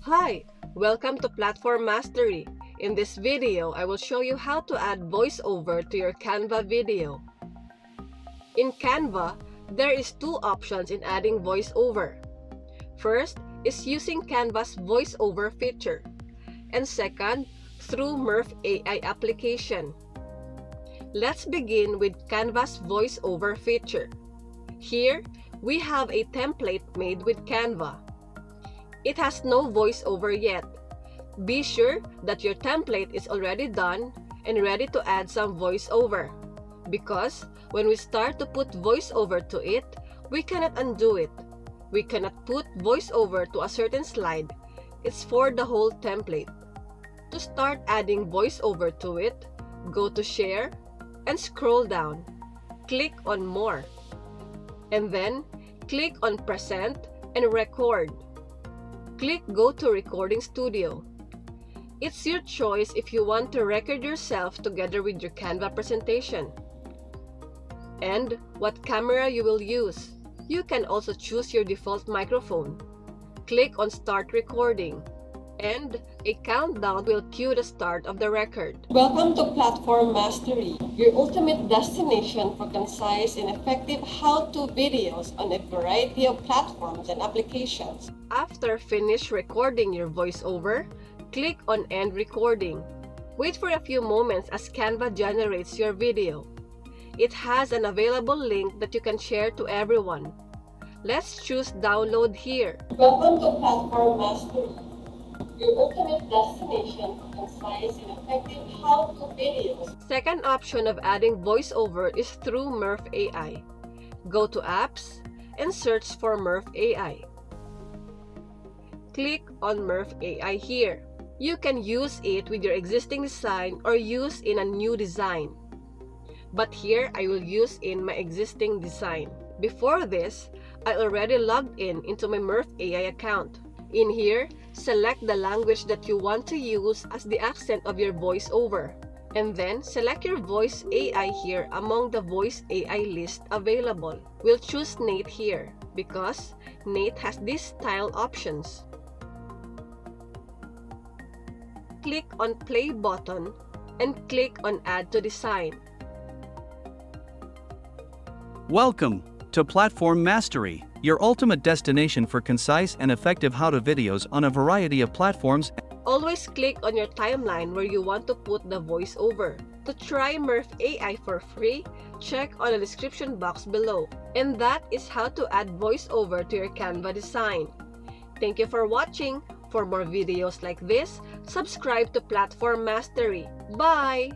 Hi! Welcome to Platform Mastery. In this video, I will show you how to add voiceover to your Canva video. In Canva, there is two options in adding voiceover. First is using Canva's voiceover feature, and second, through Murph AI application. Let's begin with Canva's voiceover feature. Here, we have a template made with Canva. It has no voiceover yet. Be sure that your template is already done and ready to add some voiceover, because when we start to put voiceover to it, we cannot undo it. We cannot put voiceover to a certain slide. It's for the whole template. To start adding voiceover to it, go to Share and scroll down. Click on More. And then, click on Present and Record. Click Go to Recording Studio. It's your choice if you want to record yourself together with your Canva presentation, and what camera you will use. You can also choose your default microphone. Click on Start Recording, and a countdown will cue the start of the record. Welcome to Platform Mastery, your ultimate destination for concise and effective how-to videos on a variety of platforms and applications. After finish recording your voiceover, click on End Recording. Wait for a few moments as Canva generates your video. It has an available link that you can share to everyone. Let's choose Download here. Welcome to Platform Mastery, your ultimate destination for concise and effective how-to videos. Second option of adding voiceover is through Murph AI. Go to Apps and search for Murph AI. Click on Murph AI here. You can use it with your existing design or use in a new design. But here, I will use in my existing design. Before this, I already logged in into my Murph AI account. In here, select the language that you want to use as the accent of your voiceover. And then, select your voice AI here among the voice AI list available. We'll choose Nate here because Nate has these style options. Click on Play button and click on Add to Design. Welcome to Platform Mastery, your ultimate destination for concise and effective how-to videos on a variety of platforms. Always click on your timeline where you want to put the voiceover. To try Murph AI for free, check on the description box below. And that is how to add voiceover to your Canva design. Thank you for watching. For more videos like this, subscribe to Platform Mastery. Bye!